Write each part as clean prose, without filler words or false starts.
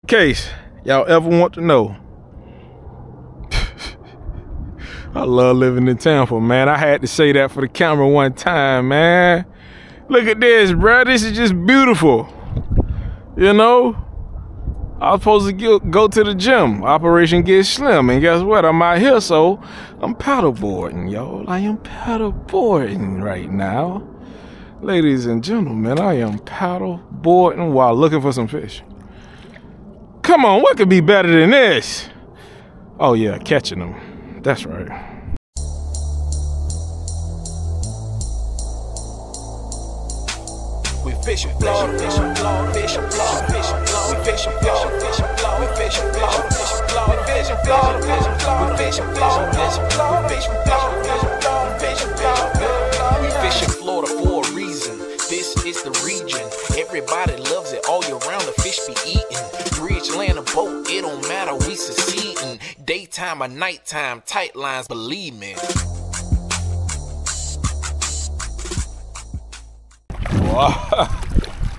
case y'all ever want to know, I love living in Tampa, man. I had to say that for the camera one time, man. Look at this, bro. This is just beautiful. You know, I was supposed to go to the gym, Operation Get Slim, and guess what? I'm out here, so I'm paddleboarding, y'all. I am paddleboarding right now. Ladies and gentlemen, I am paddleboarding while looking for some fish. Come on, what could be better than this? Oh yeah, catching them. That's right. We fishing, Florida, fishing, Florida, fishing, Florida, fishing, Florida, we fishing, Florida, fishing, Florida, we fishing, Florida, fishing, Florida, fishing, Florida, fishing, Florida, fishing, Florida, fishing, Florida, fishing, Florida, fishing, Florida, we fishing Florida for a reason. This is the region. Everybody loves it. All year round the fish be eating. Bridge, land, or boat, it don't matter. We succeeding. Daytime or nighttime, tight lines, believe me.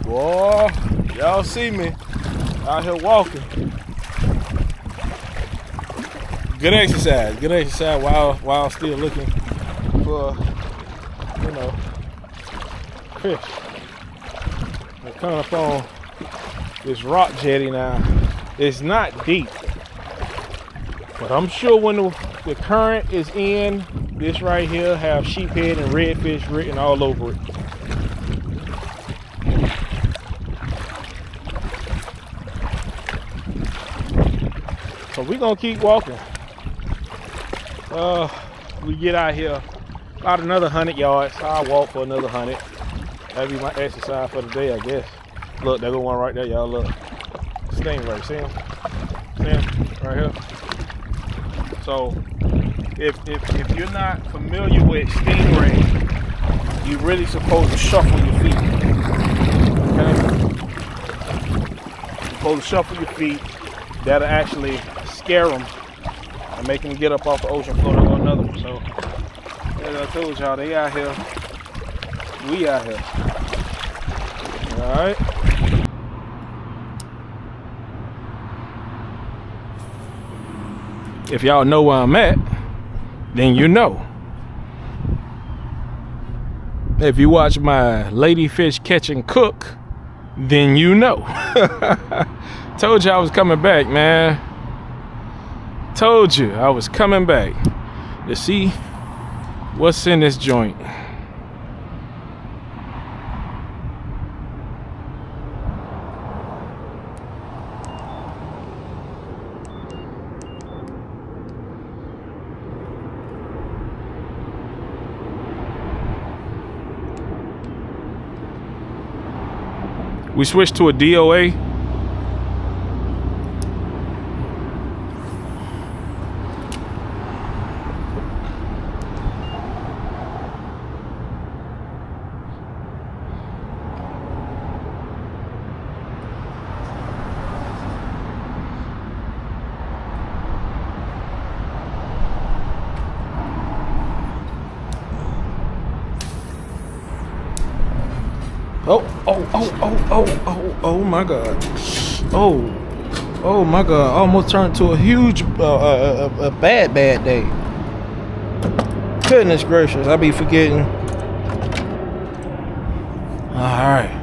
Boy, y'all see me out here walking. Good exercise while still looking for, you know, fish. I'm coming up on this rock jetty now. It's not deep, but I'm sure when the current is in, this right here have sheephead and redfish written all over it. So we're gonna keep walking. We get out here about another 100 yards. I'll walk for another 100. That'll be my exercise for the day, I guess. Look, there's one right there, y'all. Look, stingray. See him? See him right here. So if you're not familiar with stingray, you're really supposed to shuffle your feet. Okay? You're supposed to shuffle your feet. That'll actually scare them and make them get up off the ocean floor to go another one. So, as I told y'all, they out here, we out here. All right. If y'all know where I'm at, then you know. If you watch my Lady Fish Catch and Cook, then you know. Told you I was coming back, man. Told you I was coming back to see what's in this joint. We switched to a DOA. Oh my God. Oh my God. Almost turned to a huge, a bad day. Goodness gracious, I be forgetting. All right.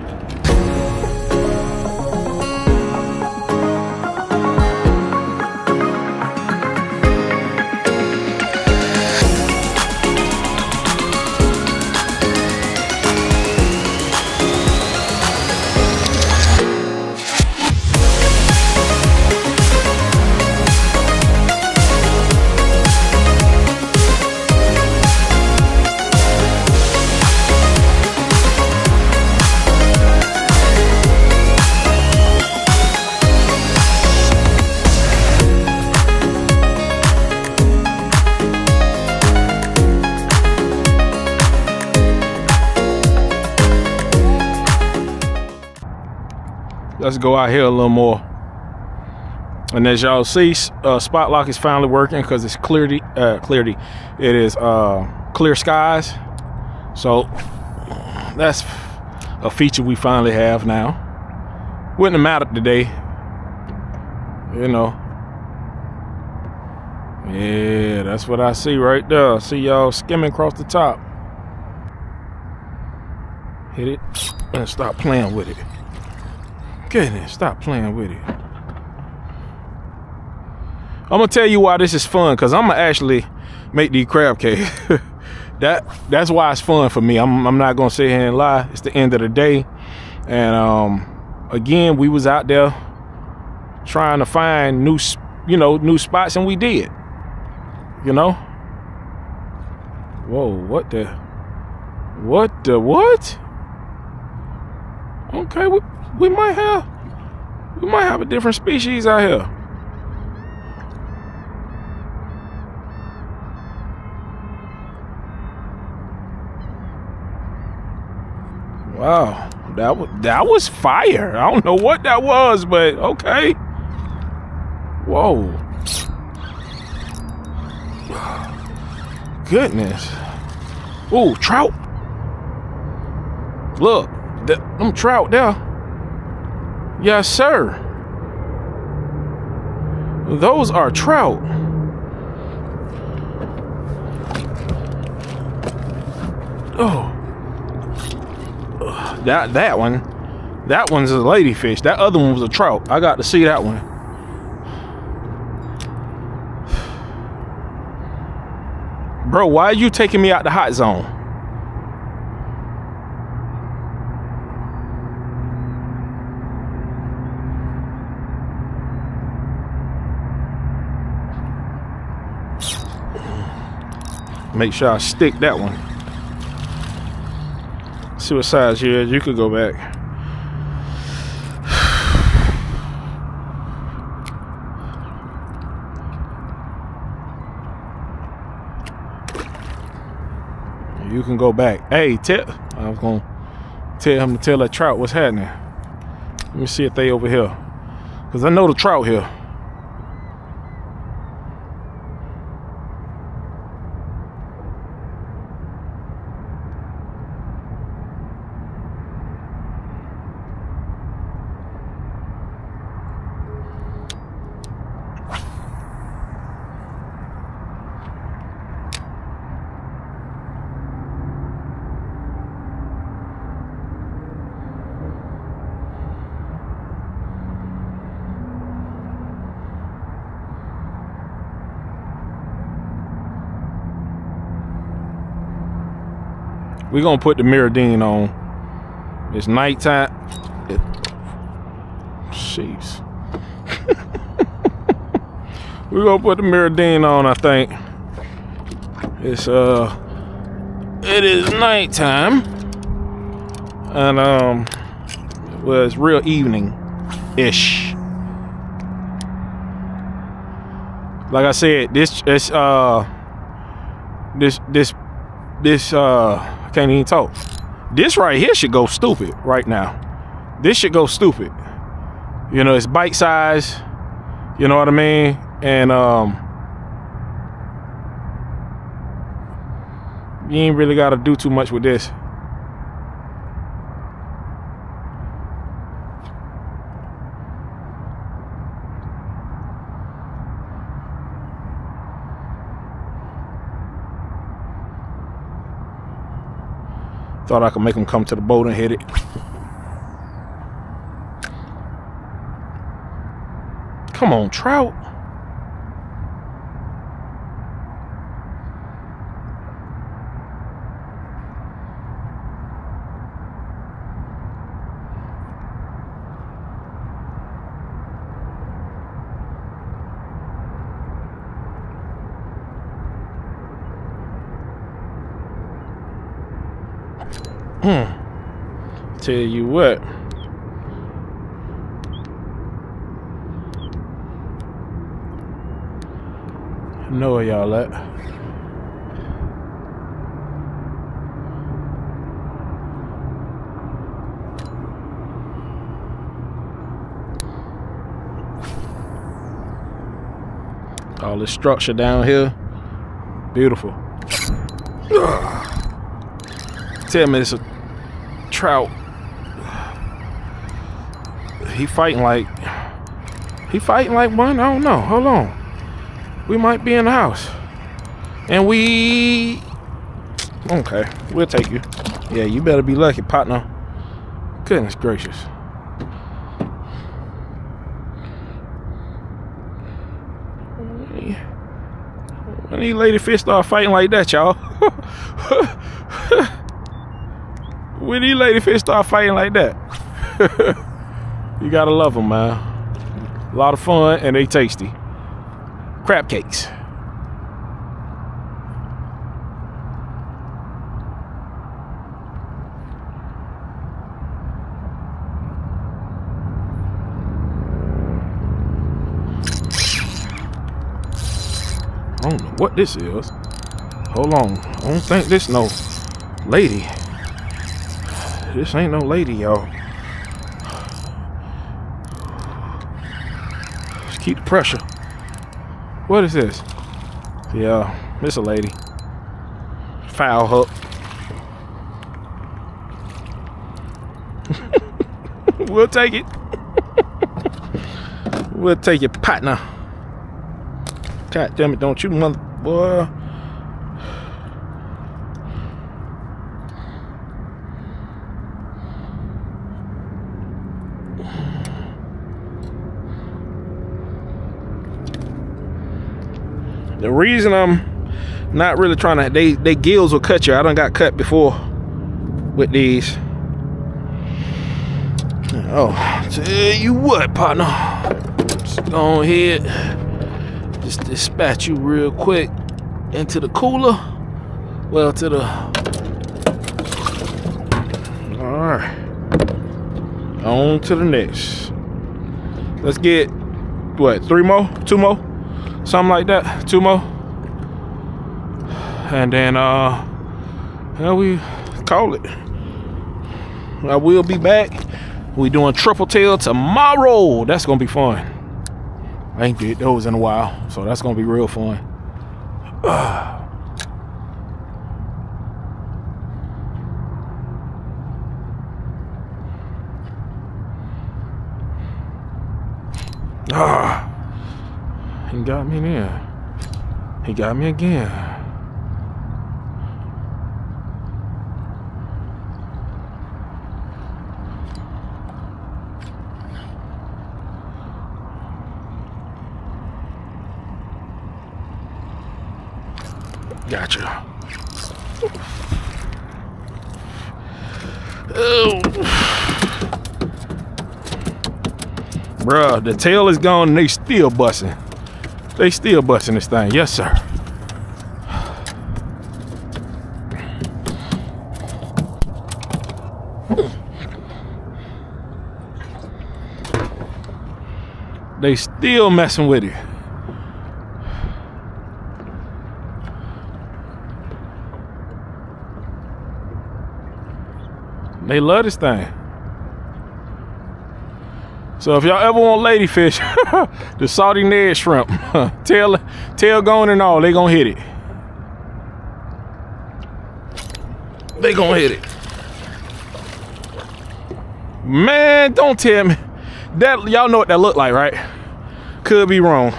Let's go out here a little more. And as y'all see, spot lock is finally working because it's clarity. It is clear skies. So that's a feature we finally have now. Wouldn't have mattered today You know. Yeah, that's what I see right there. I see y'all skimming across the top. Hit it and stop playing with it. Goodness, stop playing with it. I'm gonna tell you why this is fun, because I'm gonna actually make these crab cakes. That's why it's fun for me. I'm not gonna sit here and lie. It's the end of the day, and again, we was out there trying to find new spots, and we did. You know. Whoa! What the? What? Okay, we might have a different species out here. Wow, that was fire. I don't know what that was, but okay. Whoa. Goodness. Ooh, trout. Look, them trout there. Yes, sir. Those are trout. Oh. That one's a ladyfish. That other one was a trout. I got to see that one. Bro, why are you taking me out the hot zone? Make sure I stick that one. See what size here is. You could go back. You can go back. Hey, I was gonna tell him to tell that trout what's happening. Let me see if they over here, because I know the trout here. We're gonna put the Miradine on. It's nighttime. Jeez. We're gonna put the Miradine on, I think. It is nighttime. And well, it's real evening-ish. Like I said, this I can't even talk. This right here should go stupid right now. This should go stupid. You know, it's bite size. You know what I mean? And you ain't really got to do too much with this. Thought I could make them come to the boat and hit it. Come on, trout. Tell you what. I know where y'all at. All this structure down here. Beautiful. Tell me it's a trout. He fighting like He fighting like one? I don't know. Hold on. We might be in the house. And we... Okay, we'll take you. Yeah, you better be lucky, partner. Goodness gracious. When these ladyfish start fighting like that, y'all. When these ladyfish start fighting like that. You gotta love them, man. A lot of fun, and they tasty. Crab cakes. I don't know what this is. Hold on. I don't think this no lady. This ain't no lady, y'all. Just keep the pressure. What is this? Yeah, it's a lady. Foul hook. We'll take it. We'll take your partner. God damn it, don't you mother boy. The reason I'm not really trying to, they gills will cut you. I done got cut before with these. Oh, tell you what, partner. Just go ahead. Just dispatch you real quick into the cooler. Well, to the... Alright. On to the next. Let's get, what, 3 more? 2 more? Something like that. 2 more. And then, we call it. I will be back. We doing triple tail tomorrow. That's gonna be fun. I ain't did those in a while, so that's gonna be real fun. He got me there. He got me again. Gotcha. Oh. Bruh, the tail is gone and they still busting. They still busting this thing. Yes, sir. They still messing with it. They love this thing. So if y'all ever want ladyfish, the salty Ned shrimp, tail going and all, they gonna hit it. They gonna hit it. Man, don't tell me. That, y'all know what that look like, right? Could be wrong.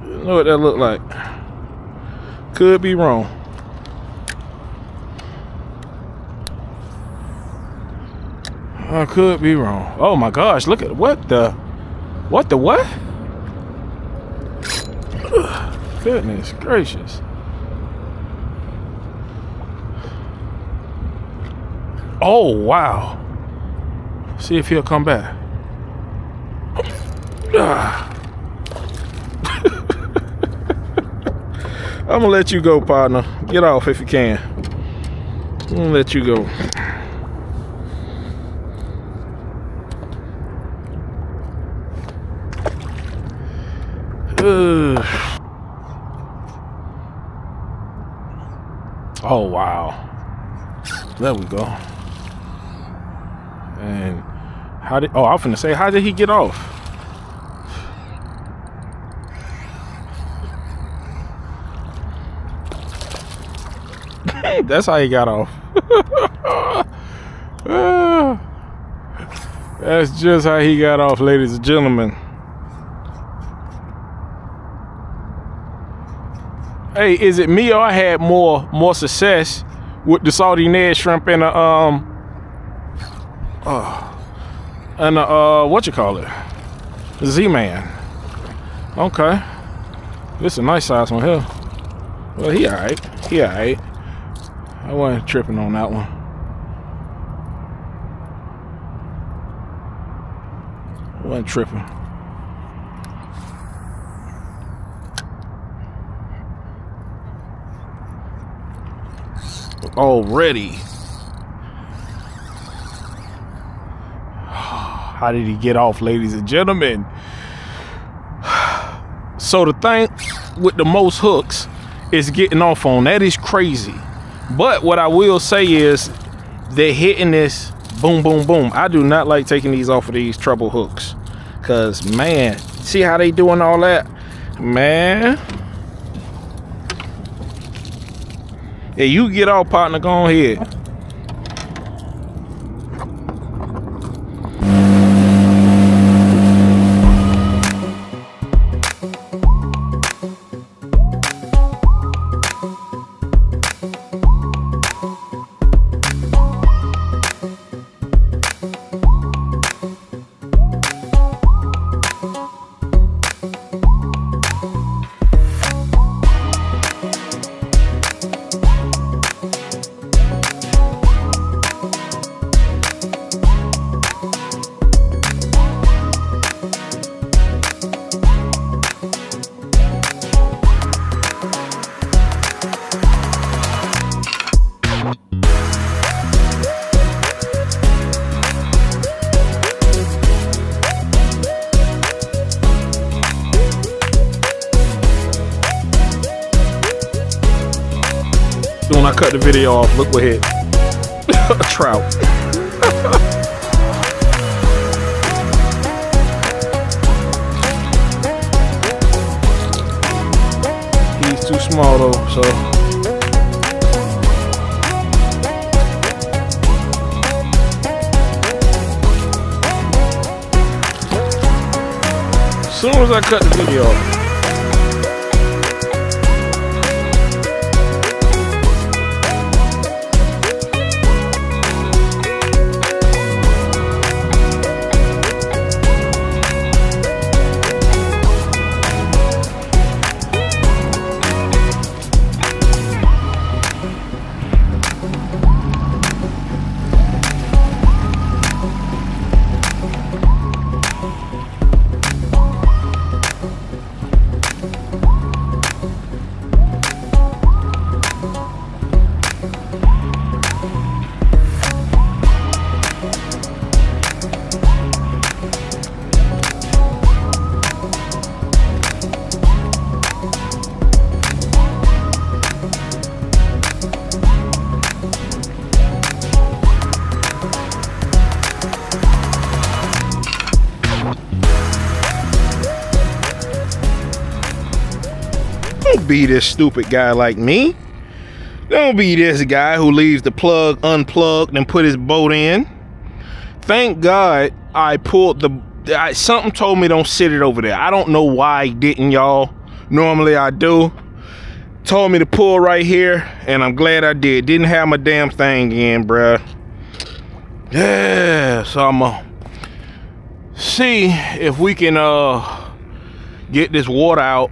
You know what that look like. Could be wrong. I could be wrong. Oh my gosh, look at what? Goodness gracious. Oh wow. See if he'll come back. I'm gonna let you go, partner. Get off if you can. I'm gonna let you go. Oh wow, there we go. And how did, oh, I was finna say, how did he get off? That's how he got off. That's just how he got off, ladies and gentlemen. Hey, is it me or I had more success with the salty Ned shrimp and what you call it? The Z-Man. Okay. This is a nice size one here. Well, he alright. He alright. I wasn't tripping on that one. I wasn't tripping. Already. How did he get off, ladies and gentlemen? So the thing with the most hooks is getting off on. That is crazy. But what I will say is they're hitting this boom, boom, boom. I do not like taking these off of these treble hooks. Cause man, see how they doing all that? Man. Yeah, you get off, partner, go on ahead. When I cut the video off, look what hit. A trout. He's too small though, so. As soon as I cut the video off. Don't be this stupid guy like me. Don't be this guy who leaves the plug unplugged and put his boat in. Thank God I pulled something told me don't sit it over there. I don't know why I didn't, y'all. Normally I do. Told me to pull right here, and I'm glad I did. Didn't have my damn thing in, bruh. Yeah, so I'm gonna see if we can get this water out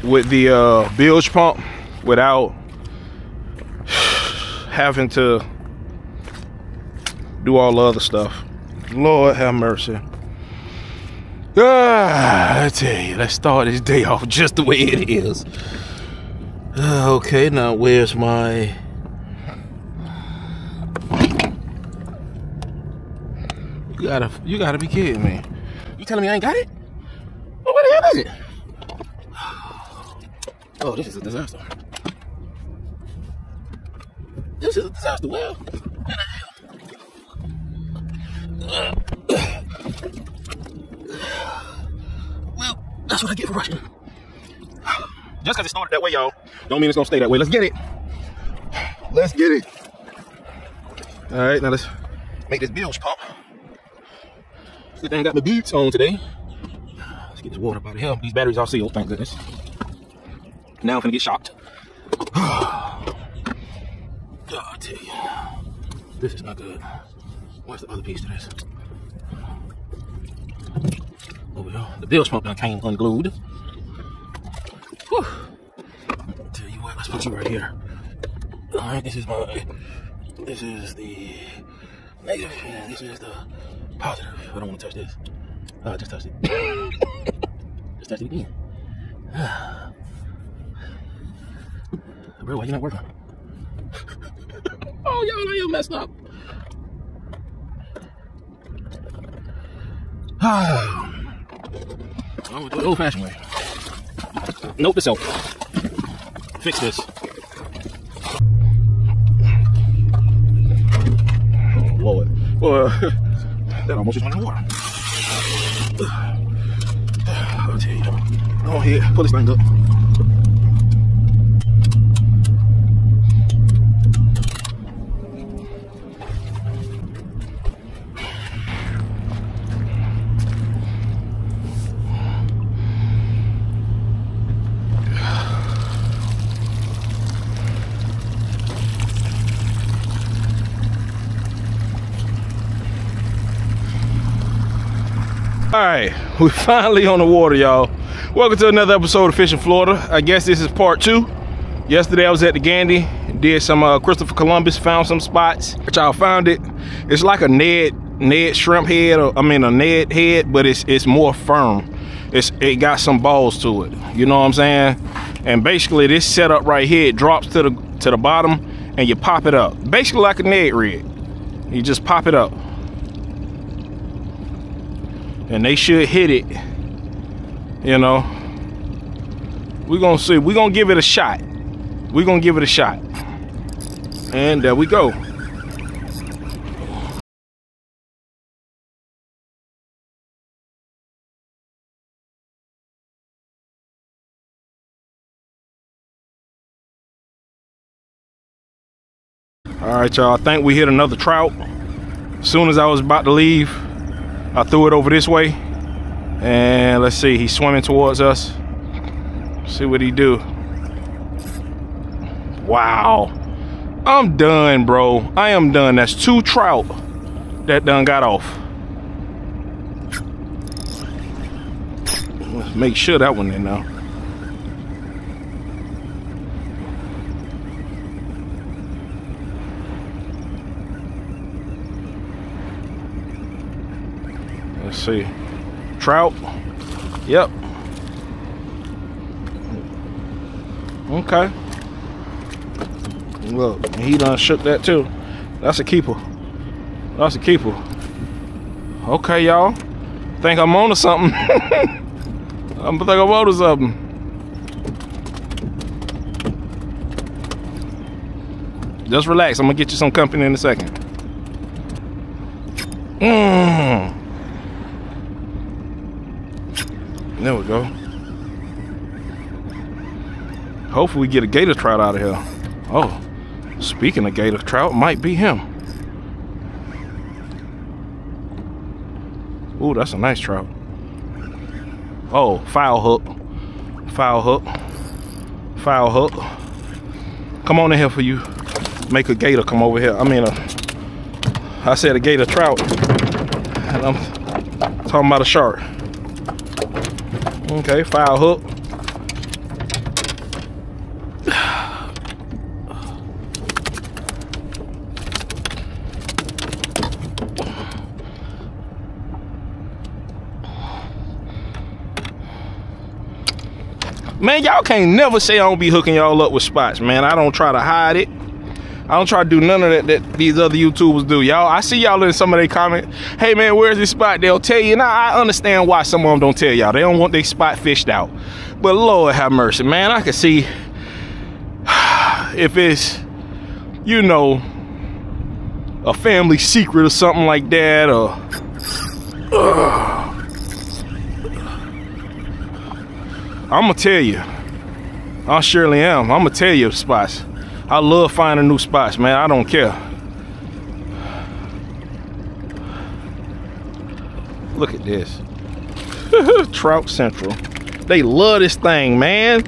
with the bilge pump without having to do all the other stuff. Lord have mercy. I tell you, let's start this day off just the way it is. Okay, now where's my... You gotta be kidding me. You telling me I ain't got it? Oh, what the hell is it? Oh, this is a disaster. This is a disaster. Well, that's what I get for rushing. Just because it started that way, y'all, don't mean it's gonna stay that way. Let's get it. Let's get it. All right, now let's make this bilge pump. Good thing I got my boots on today. Let's get this water up out of here. These batteries are sealed, thank goodness. Now I'm gonna get shocked. God, I tell you, this is not good. Where's the other piece to this? Over here. The bilge pump now came unglued. Whew. I'll tell you what, let's put you right here. Alright, this is the negative, and this is the positive. I don't want to touch this. I just touched it. Just touched it again. Bro, why you not working? Oh, y'all, I am messed up. I'm gonna do it the old-fashioned way. Note to self. Fix this. Oh, Lord. Well, that almost just went in the water. I'll tell you. Go ahead, pull this thing up. All right, we're finally on the water, y'all. Welcome to another episode of Fishing Florida. I guess this is part 2. Yesterday I was at the Gandy, did some Christopher Columbus, found some spots. Which I found it. It's like a Ned shrimp head, or I mean a Ned head, but it's more firm. It got some balls to it. You know what I'm saying? And basically this setup right here, it drops to the bottom, and you pop it up. Basically like a Ned rig. You just pop it up. And they should hit it, you know. We're gonna see. We're gonna give it a shot. We're gonna give it a shot. And there we go. All right, y'all. I think we hit another trout. As soon as I was about to leave, I threw it over this way, and let's see, he's swimming towards us. See what he do. Wow, I'm done, bro. I am done. That's 2 trout that done got off. Let's make sure that one in now. Let's see. Trout. Yep. Okay. Look, he done shook that too. That's a keeper. That's a keeper. Okay, y'all. Think I'm on to something. I think I'm on to something. Just relax. I'm gonna get you some company in a second. There we go. Hopefully we get a gator trout out of here. Oh, speaking of gator trout, might be him. Ooh, that's a nice trout. Oh, foul hook. Foul hook. Foul hook. Come on in here for you. Make a gator come over here. I mean, I said a gator trout. And I'm talking about a shark. Okay, foul hook. Man, y'all can't never say I don't be hooking y'all up with spots, man. I don't try to hide it. I don't try to do none of that these other YouTubers do. Y'all, I see y'all in some of their comments. Hey man, where's this spot? They'll tell you. Now I understand why some of them don't tell y'all. They don't want their spot fished out. But Lord have mercy, man. I can see if it's, you know, a family secret or something like that, or I'm gonna tell you. I surely am. I'm gonna tell you spots. I love finding new spots, man. I don't care. Look at this. Trout Central. They love this thing, man.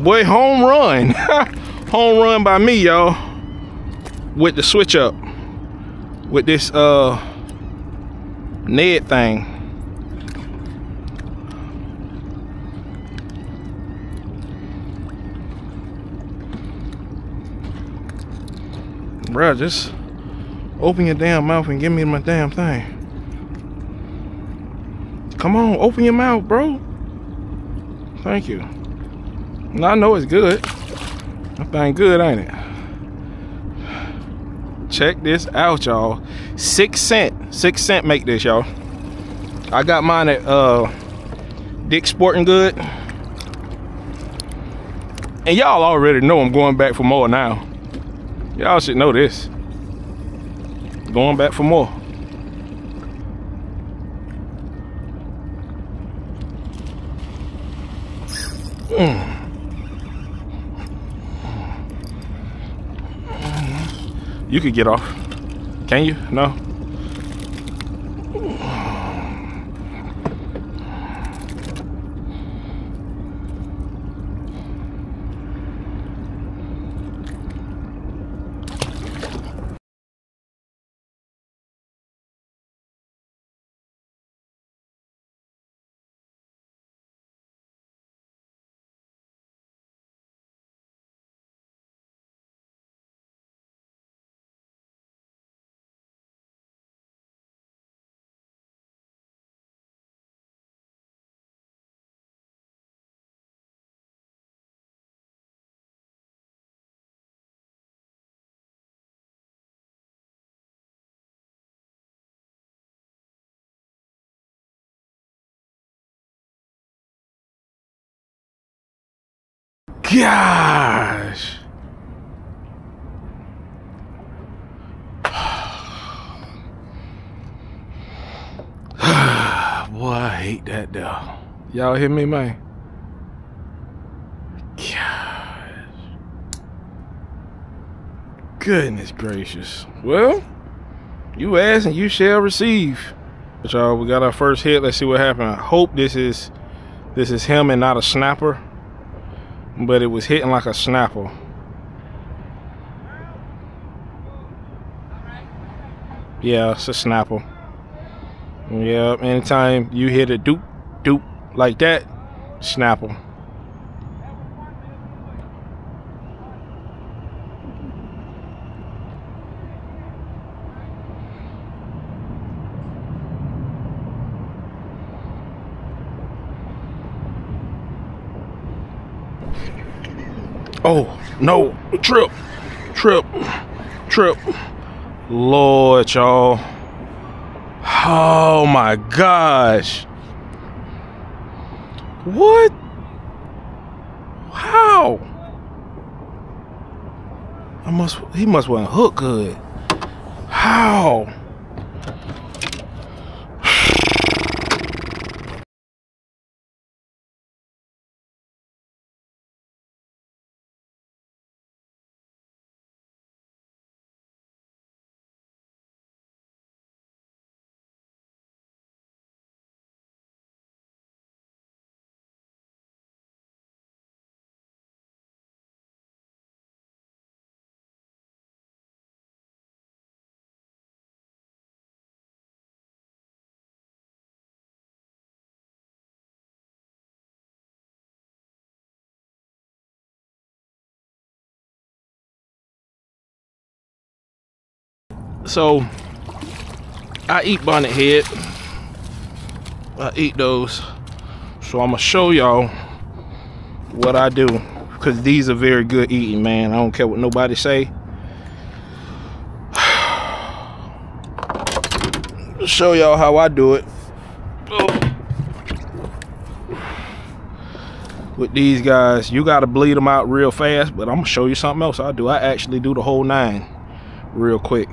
Boy, home run. Home run by me, y'all. With the switch up. With this Ned thing. Bruh, just open your damn mouth and give me my damn thing. Come on, open your mouth, bro. Thank you. Now I know it's good. That thing good, ain't it? Check this out, y'all. 6 cents. 6 cents make this, y'all. I got mine at Dick's Sporting Good. And y'all already know I'm going back for more now. Y'all should know this. Going back for more. You could get off. Can you? No. Gosh. Boy, I hate that though. Y'all hear me, man? Gosh. Goodness gracious. Well, you ask and you shall receive. But y'all, we got our first hit. Let's see what happened. I hope this is him and not a snapper. But it was hitting like a snapper. Yeah, it's a snapper. Yeah, anytime you hit a doop, doop like that, snapper. Oh, no, trip. Lord, y'all. Oh my gosh. What? How? He must want to hook good. How? So I eat bonnet head. I eat those. So I'm gonna show y'all what I do, because these are very good eating, man. I don't care what nobody say. Show y'all how I do it. With these guys, you gotta bleed them out real fast, but I'm gonna show you something else I do. I actually do the whole 9 real quick.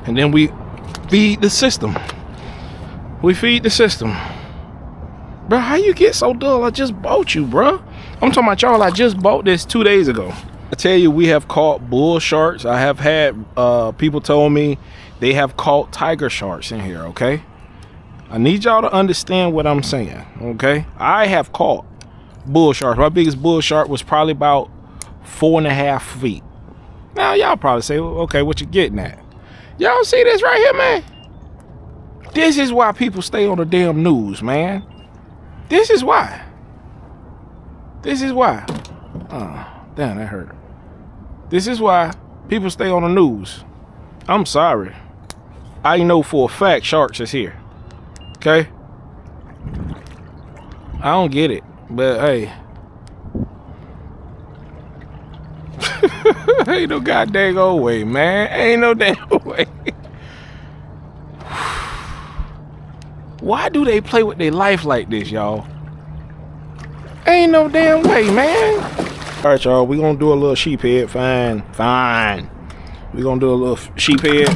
And then we feed the system. We feed the system. Bro, how you get so dull? I just bought you, bro. I'm talking about y'all, I just bought this 2 days ago. I tell you, we have caught bull sharks. I have had people told me they have caught tiger sharks in here, okay? I need y'all to understand what I'm saying, okay? I have caught bull sharks. My biggest bull shark was probably about 4.5 feet. Now, y'all probably say, well, okay, what you getting at? Y'all see this right here, man? This is why people stay on the damn news, man. This is why. This is why. Oh, damn, that hurt. This is why people stay on the news. I'm sorry. I know for a fact sharks is here. Okay? I don't get it, but hey. Ain't no goddamn old way, man. Ain't no damn way. Why do they play with their life like this, y'all? Ain't no damn way, man. All right, y'all, we gonna do a little sheep head. Fine. We gonna do a little sheep head.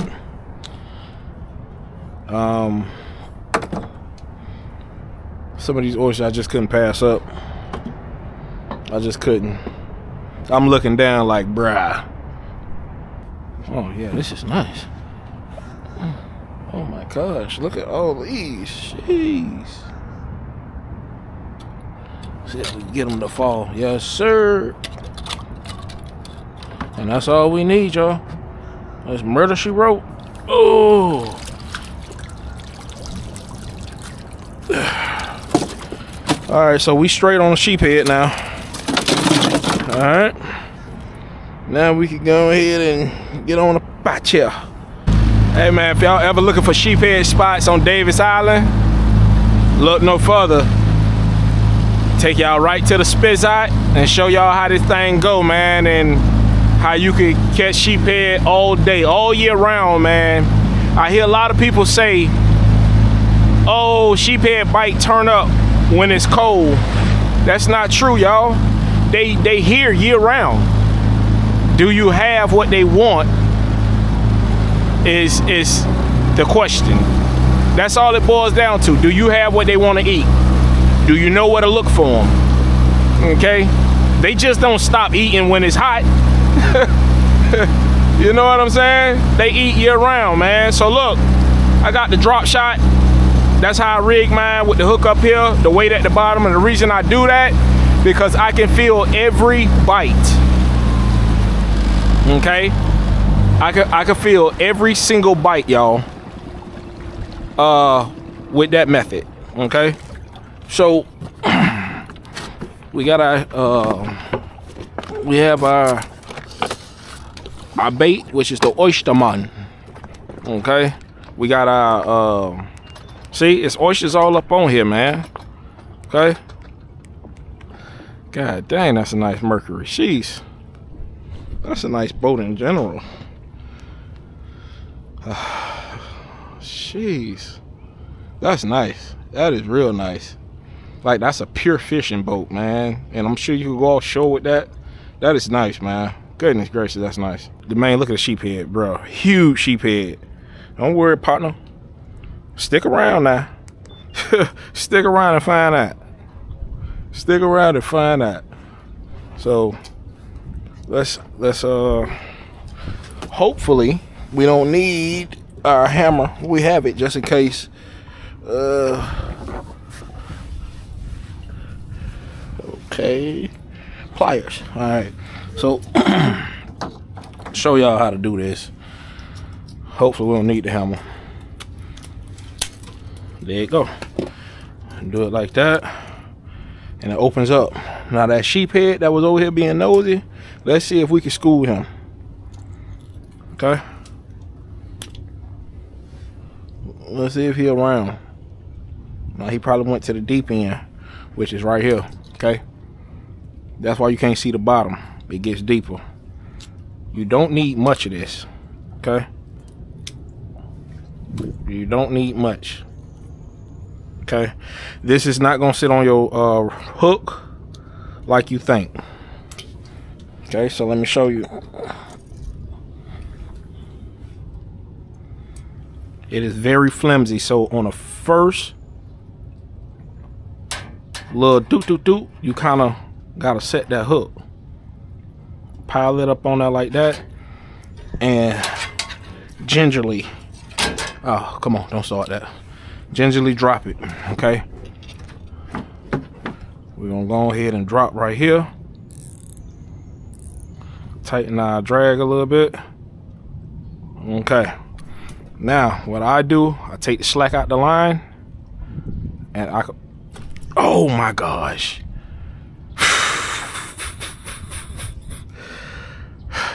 Some of these oysters I just couldn't pass up. I just couldn't. I'm looking down like, bruh. Oh yeah, this is nice. Oh my gosh, look at all these. Jeez. See if we can get them to fall. Yes, sir. And that's all we need, y'all. That's murder she wrote. Oh. Alright, so we straight on the sheep head now. Alright. Now we can go ahead and get on the patch here. Hey man, if y'all ever looking for sheephead spots on Davis Island, look no further. Take y'all right to the Spizzot and show y'all how this thing go, man, and how you can catch sheephead all day, all year round, man. I hear a lot of people say, oh, sheephead bite turn up when it's cold. That's not true, y'all. They here year round. Do you have what they want? Is the question. That's all it boils down to. Do you have what they want to eat? Do you know where to look for them? Okay? They just don't stop eating when it's hot. You know what I'm saying? They eat year round, man. So look, I got the drop shot. That's how I rig mine with the hook up here, the weight at the bottom. And the reason I do that, because I can feel every bite. Okay? I can feel every single bite, y'all, with that method. Okay, so we got we have our bait, which is the oyster man. Okay, we got our see, it's oysters all up on here, man. Okay, god dang, that's a nice Mercury. Jeez, that's a nice boat in general. Jeez, that's nice. That is real nice. Like, that's a pure fishing boat, man. And I'm sure you can go offshore with that. That is nice, man. Goodness gracious, that's nice. The man, look at the sheep head, bro. Huge sheep head. Don't worry, partner. Stick around now. Stick around and find out. Stick around and find out. So let's hopefully we don't need our hammer. We have it just in case. Okay, pliers. All right, so show y'all how to do this. Hopefully we don't need the hammer. There you go. Do it like that, and it opens up. Now that sheep head that was over here being nosy, let's see if we can school him. Okay, let's see if he around. Now he probably went to the deep end, which is right here. Okay, that's why you can't see the bottom. It gets deeper. You don't need much of this. Okay, you don't need much. Okay, this is not gonna sit on your hook like you think. Okay, so let me show you. It is very flimsy. So on the first little doot, you kind of gotta set that hook. Pile it up on there like that, and gingerly, oh come on, don't start that. Gingerly drop it, okay? We're gonna go ahead and drop right here. Tighten our drag a little bit. Okay. Now, what I do, I take the slack out the line, and I could, oh my gosh.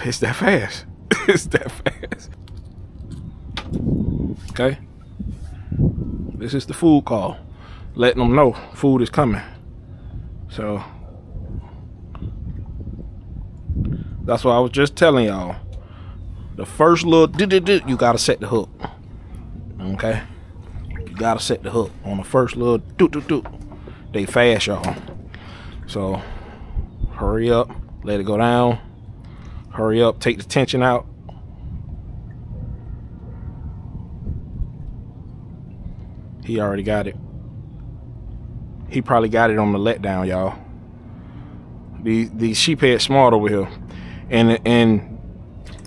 It's that fast. It's that fast. Okay. This is the food call. Letting them know food is coming. So that's what I was just telling y'all. The first little you gotta set the hook. Okay? You gotta set the hook on the first little doot. They fast, y'all. So hurry up, let it go down. Hurry up, take the tension out. He already got it. He probably got it on the letdown, y'all. These sheepheads smart over here. And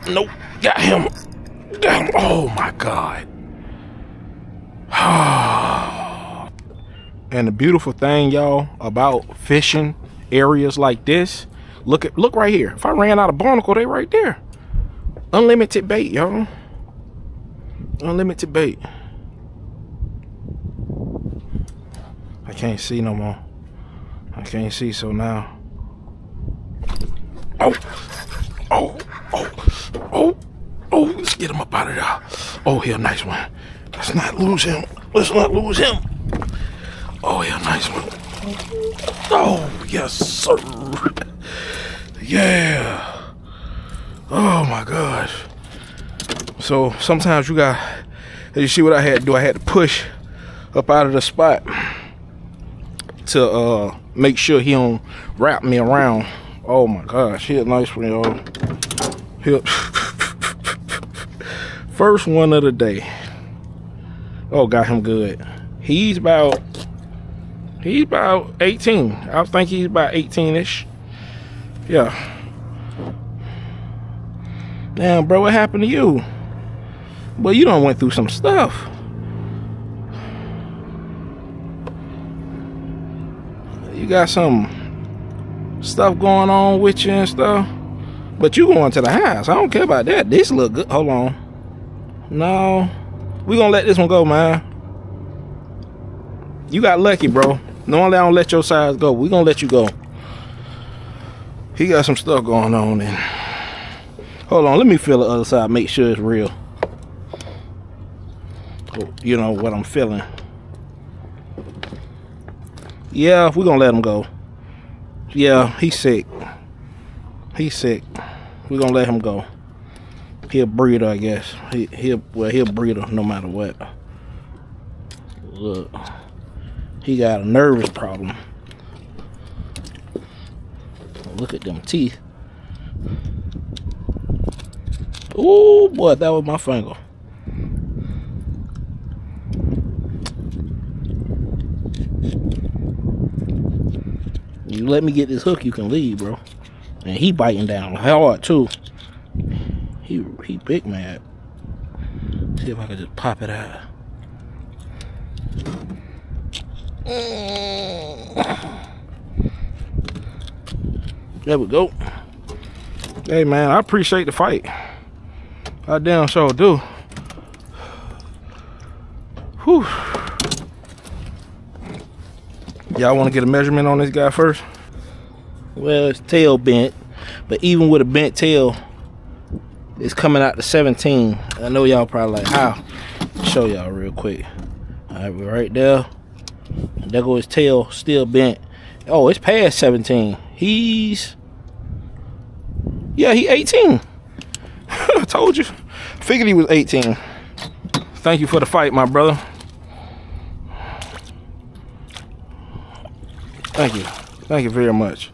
nope, got him. Got him. Oh my God. And the beautiful thing, y'all, about fishing areas like this, look right here. If I ran out of barnacle, they right there. Unlimited bait, y'all. Unlimited bait. I can't see no more. I can't see, so now. Oh, let's get him up out of there. Oh, here, nice one. Let's not lose him. Let's not lose him. Oh, yeah, nice one. Oh, yes, sir. Yeah. Oh, my gosh. So, sometimes you see what I had to do? I had to push up out of the spot to make sure he don't wrap me around. Oh my gosh, he a nice one, y'all. First one of the day. Oh, got him good. He's about 18. I think he's about 18-ish. Yeah. Damn, bro, what happened to you? Well, you done went through some stuff. You got some stuff going on with you and stuff, but you going to the house. I don't care about that. This look good. Hold on. No, we gonna let this one go, man. You got lucky, bro. Normally I don't let your size go. We gonna let you go. He got some stuff going on, and hold on, let me feel the other side, make sure it's real. You know what I'm feeling. Yeah, we're gonna let him go. Yeah, he's sick. He's sick. We're gonna let him go. He a breeder, I guess. He a breeder no matter what. Look, he got a nervous problem. Look at them teeth. Oh boy, that was my finger. You let me get this hook, you can leave, bro. And he biting down hard too. He big mad. See if I can just pop it out. There we go. Hey man, I appreciate the fight. I damn sure do. Whew. Y'all want to get a measurement on this guy first? Well, his tail bent, but even with a bent tail, it's coming out to 17. I know y'all probably like, how? I'll show y'all real quick. All right, we're right there. And there goes his tail, still bent. Oh, it's past 17. Yeah, he 18. I told you. Figured he was 18. Thank you for the fight, my brother. Thank you. Thank you very much.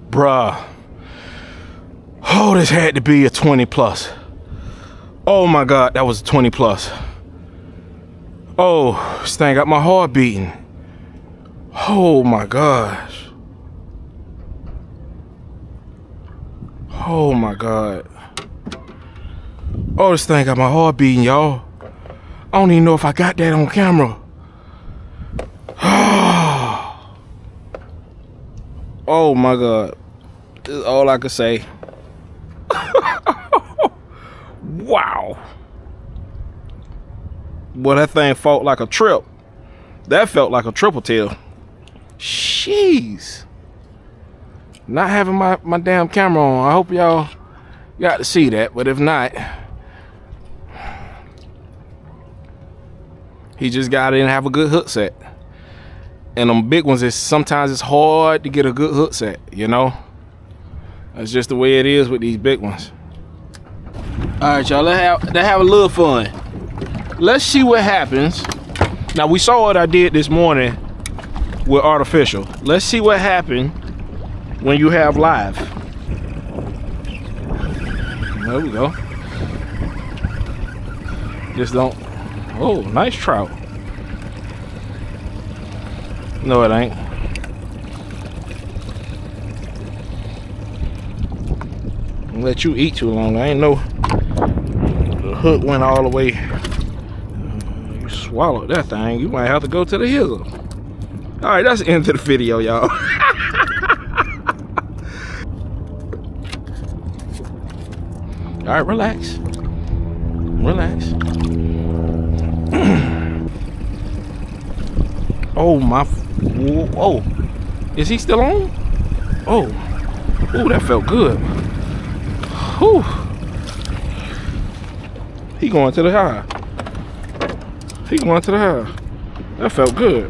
Bruh. Oh, Oh, this had to be a 20 plus. Oh my God, that was a 20 plus. Oh, this thing got my heart beating. Oh my gosh. Oh my God. Oh, this thing got my heart beating, y'all. I don't even know if I got that on camera. Oh my God. This is all I could say. Wow. Boy, that thing felt like a trip. That felt like a triple tail. Jeez. Not having my damn camera on. I hope y'all got to see that, but if not, he just got in and have a good hook set. And them big ones, sometimes it's hard to get a good hook set, you know? That's just the way it is with these big ones. All right, y'all, let's have a little fun. Let's see what happens. Now, we saw what I did this morning with artificial. Let's see what happened when you have live. There we go. Just don't. Oh, nice trout. No, it ain't. I'll let you eat too long. I ain't know the hook went all the way. You swallowed that thing. You might have to go to the hill. All right, that's the end of the video, y'all. All right, relax. Relax. Oh my. Oh, is he still on? Oh, that felt good. Whew. He going to the high. He going to the high. That felt good.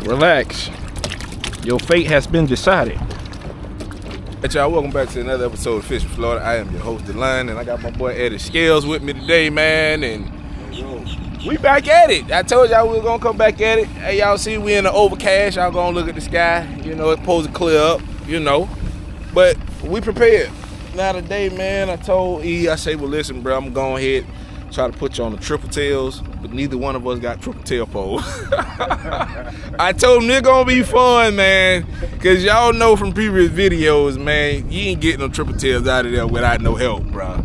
Relax. Your fate has been decided. Hey y'all, welcome back to another episode of Fish from Florida. I am your host, DeLine, and I got my boy Eddie Scales with me today, man. And we back at it. I told y'all we were gonna come back at it. Hey, y'all see we in the overcast. Y'all gonna look at the sky. You know, it's supposed to clear up, you know. But we prepared. Now today, man, I told E, I say, well, listen, bro, I'm going ahead, try to put you on the triple tails, but neither one of us got triple tail poles. I told him it's gonna be fun, man, because y'all know from previous videos, man, you ain't getting no triple tails out of there without no help, bro.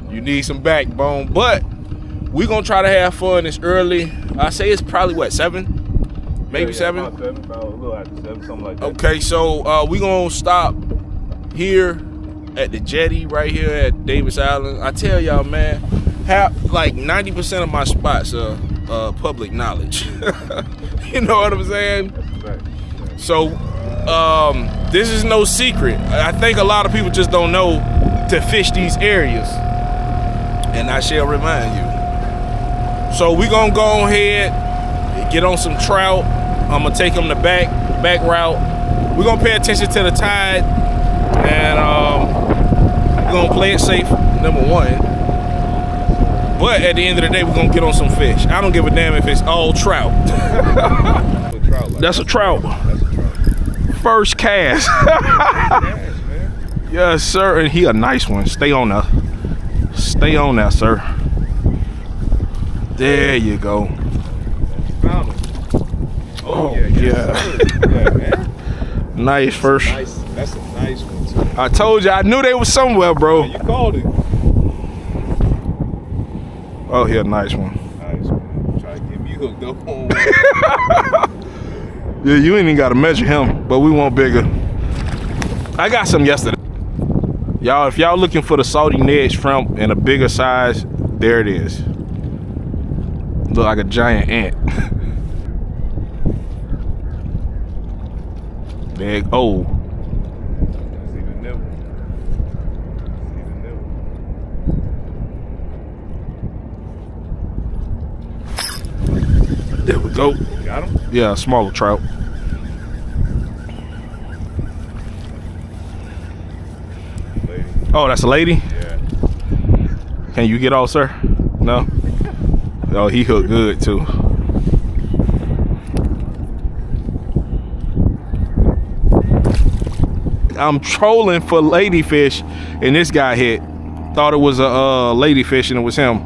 You need some backbone, but we gonna try to have fun this early. I say it's probably, what, 7? Maybe 7? About 7, about a little after 7, something like that. Okay, so we gonna stop here at the jetty right here at Davis Island. I tell y'all, man, like 90% of my spots are public knowledge. You know what I'm saying? Right. So this is no secret. I think a lot of people just don't know to fish these areas, and I shall remind you. So we gonna go ahead, get on some trout. I'm gonna take them the back route. We're gonna pay attention to the tide, and we're gonna play it safe, number one. But at the end of the day, we're gonna get on some fish. I don't give a damn if it's all trout. That's a trout. First cast. Yes, sir. And he a nice one. Stay on there. Stay on there, sir. There you go. Oh, yeah. Nice first. That's a nice one, too. I told you, I knew they was somewhere, bro. You called it. Oh, here, nice one. Nice one. Try to get me hooked up on one. Yeah, you ain't even got to measure him, but we want bigger. I got some yesterday. Y'all, if y'all looking for the salty Ned shrimp in a bigger size, there it is. Look like a giant ant. Big O. See the nibble. See the nibble. There we go. Got him? Yeah, a smaller trout. Lady. Oh, that's a lady? Yeah. Can you get off, sir? No? Oh, he hooked good, too. I'm trolling for ladyfish, and this guy hit. Thought it was a ladyfish, and it was him.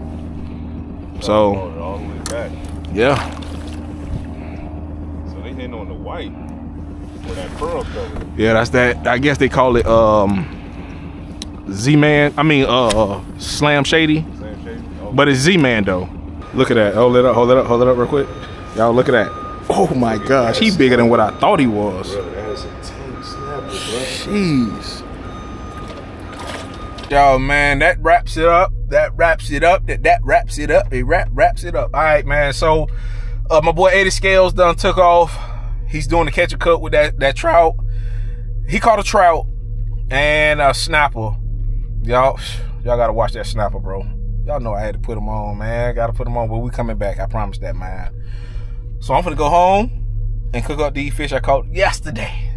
So All the way back. yeah. So they hitting on the white or that pearl color. Yeah, that's that. I guess they call it Z-Man. I mean Slam Shady. Same shade. Oh, But it's Z-Man though. Look at that. Hold it up, hold it up, hold it up real quick. Y'all look at that. Oh my gosh, he bigger than what I thought he was. bro, that is a tank snapper, bro. Jeez. Yo, man, that wraps it up. That wraps it up. That wraps it up. It wraps it up. All right, man. So my boy Eddie Scales done took off. He's doing the catch and cut with that trout. He caught a trout and a snapper. Y'all gotta watch that snapper, bro. Y'all know I had to put him on, man. Gotta put him on, but we coming back. I promise that, man. So I'm gonna go home and cook up these fish I caught yesterday.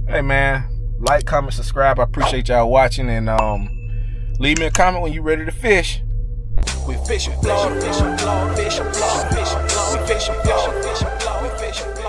Hey, man. Like, comment, subscribe. I appreciate y'all watching, and leave me a comment when you ready to fish. We fishing, Florida, fishing, Florida, fishing, Florida, fishing, Florida, we fishing, Florida, fishing, Florida, we fishing.